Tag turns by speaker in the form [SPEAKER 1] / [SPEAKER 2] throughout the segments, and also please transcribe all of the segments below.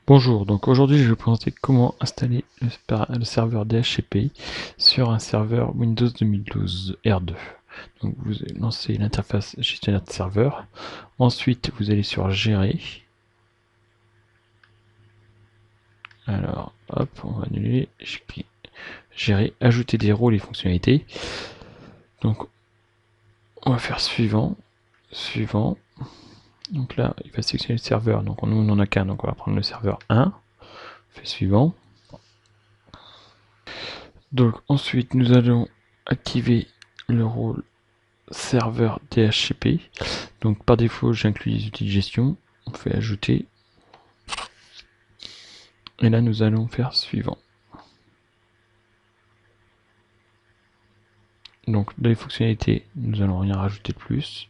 [SPEAKER 1] Bonjour, donc aujourd'hui je vais vous présenter comment installer le serveur DHCP sur un serveur Windows 2012 R2. Donc vous lancez l'interface gestionnaire de serveur, ensuite vous allez sur Gérer, alors hop, on va annuler, je clique Gérer, ajouter des rôles et fonctionnalités. Donc on va faire suivant, suivant, donc là il va sélectionner le serveur, donc nous on n'en a qu'un, donc on va prendre le serveur 1, on fait suivant. Donc ensuite nous allons activer le rôle serveur DHCP. Donc par défaut j'inclus les outils de gestion. On fait ajouter. Et là nous allons faire suivant. Donc dans les fonctionnalités, nous allons rien rajouter de plus.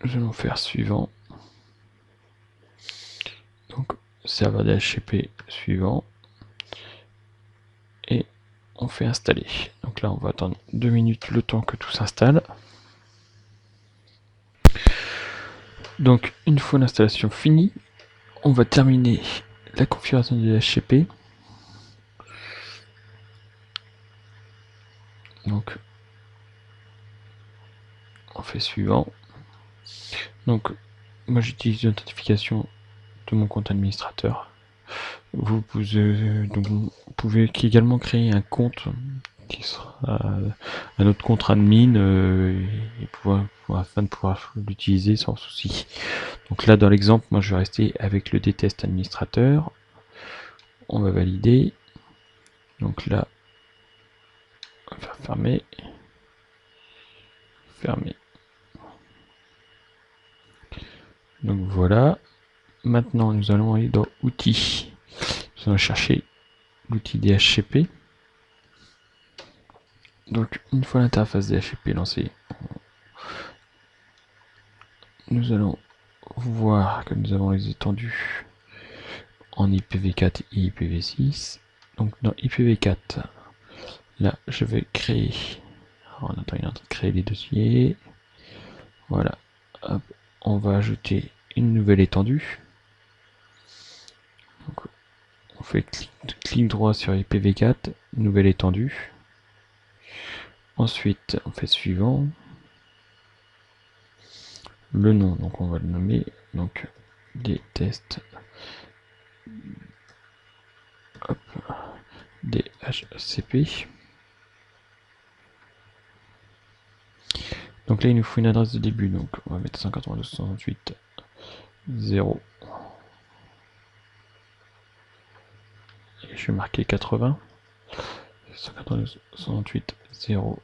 [SPEAKER 1] Nous allons faire suivant. Donc serveur DHCP suivant. Et on fait installer. Donc là on va attendre 2 minutes le temps que tout s'installe. Donc une fois l'installation finie, on va terminer la configuration de DHCP. Donc on fait suivant. Donc moi j'utilise l'authentification de mon compte administrateur. Vous pouvez également créer un compte qui sera un autre compte admin afin de pouvoir l'utiliser sans souci. Donc là dans l'exemple, moi je vais rester avec le dtest administrateur. On va valider. Donc là, on va faire fermer. Fermer. Donc voilà. Maintenant nous allons aller dans outils. Nous allons chercher l'outil DHCP. Donc une fois l'interface DHCP lancée, nous allons voir que nous avons les étendues en IPv4 et IPv6. Donc dans IPv4, là je vais créer. Alors, on attend, il est en train de créer les dossiers. Voilà. Hop. On va ajouter une nouvelle étendue. Donc, on fait clic droit sur IPv4, nouvelle étendue. Ensuite, on fait suivant. Le nom, donc on va le nommer donc des tests. Hop. DHCP. Donc là il nous faut une adresse de début, donc on va mettre 192.168.0. Et je vais marquer 80. 192.168.0.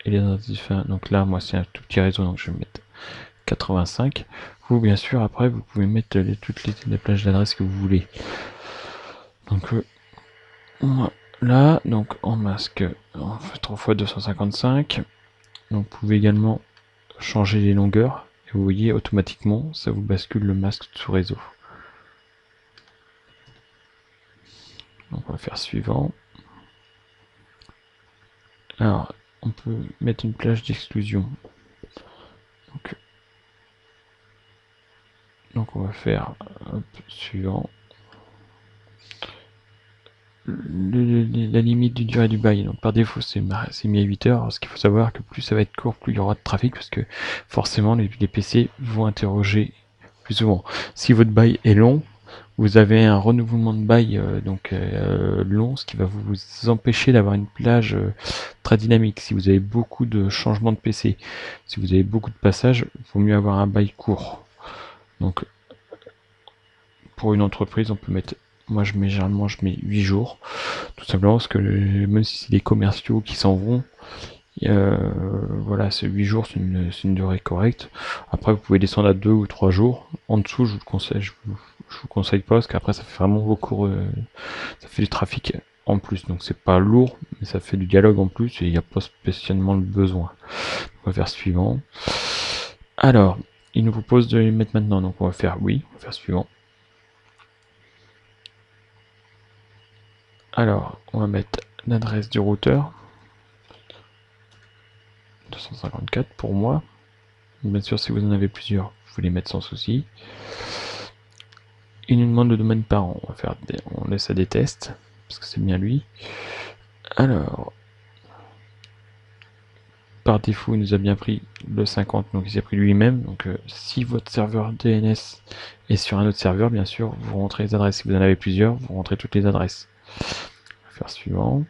[SPEAKER 1] Et les adresses de fin, donc là moi c'est un tout petit réseau, donc je vais mettre 85. Vous bien sûr après vous pouvez mettre toutes les plages d'adresse que vous voulez. Donc là, donc en masque, on fait 3 fois 255. Donc vous pouvez également changer les longueurs. Et vous voyez automatiquement, ça vous bascule le masque sous réseau. Donc on va faire suivant. Alors, on peut mettre une plage d'exclusion. Donc on va faire suivant. La limite du durée du bail, donc par défaut c'est mis à 8 heures. Ce qu'il faut savoir que plus ça va être court, plus il y aura de trafic, parce que forcément les PC vont interroger plus souvent. Si votre bail est long, vous avez un renouvellement de bail long, ce qui va vous empêcher d'avoir une plage très dynamique. Si vous avez beaucoup de changements de PC, si vous avez beaucoup de passages, il vaut mieux avoir un bail court. Donc pour une entreprise, on peut mettre, moi généralement je mets 8 jours, tout simplement parce que même si c'est des commerciaux qui s'en vont, voilà, c'est 8 jours, c'est une durée correcte. Après vous pouvez descendre à 2 ou 3 jours. En dessous je vous conseille, je vous conseille pas, parce qu'après ça fait vraiment beaucoup, ça fait du trafic en plus, donc c'est pas lourd, mais ça fait du dialogue en plus et il n'y a pas spécialement le besoin. On va faire suivant. Alors, il nous propose de les mettre maintenant, donc on va faire oui, on va faire suivant. Alors, on va mettre l'adresse du routeur. 254 pour moi. Bien sûr, si vous en avez plusieurs, vous les mettre sans souci. Il nous demande le domaine parent. On laisse à des tests, parce que c'est bien lui. Alors, par défaut, il nous a bien pris le 50, donc il s'est pris lui-même. Donc si votre serveur DNS est sur un autre serveur, bien sûr, vous rentrez les adresses. Si vous en avez plusieurs, vous rentrez toutes les adresses. On va faire suivant.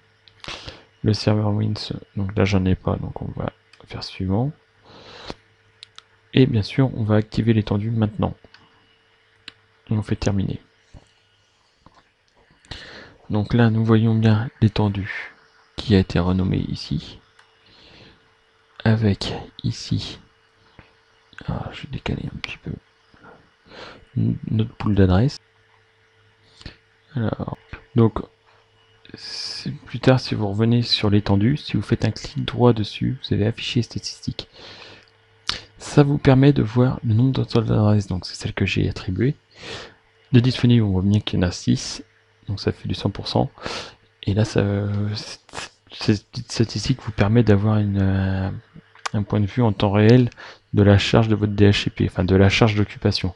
[SPEAKER 1] Le serveur Wins, donc là j'en ai pas, donc on va faire suivant. Et bien sûr, on va activer l'étendue maintenant. Et on fait terminer. Donc là, nous voyons bien l'étendue qui a été renommée ici. Avec ici, je vais décaler un petit peu, notre pool d'adresses. Alors, donc, plus tard, si vous revenez sur l'étendue, si vous faites un clic droit dessus, vous allez afficher statistiques. Ça vous permet de voir le nombre d'adresses, donc c'est celle que j'ai attribuée. De disponibles, on voit bien qu'il y en a 6, donc ça fait du 100%. Et là, cette petite statistique vous permet d'avoir un point de vue en temps réel de la charge de votre DHCP, enfin de la charge d'occupation.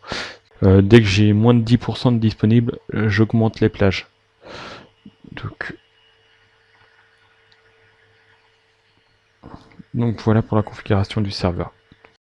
[SPEAKER 1] Dès que j'ai moins de 10% de disponibles, j'augmente les plages. Donc voilà pour la configuration du serveur.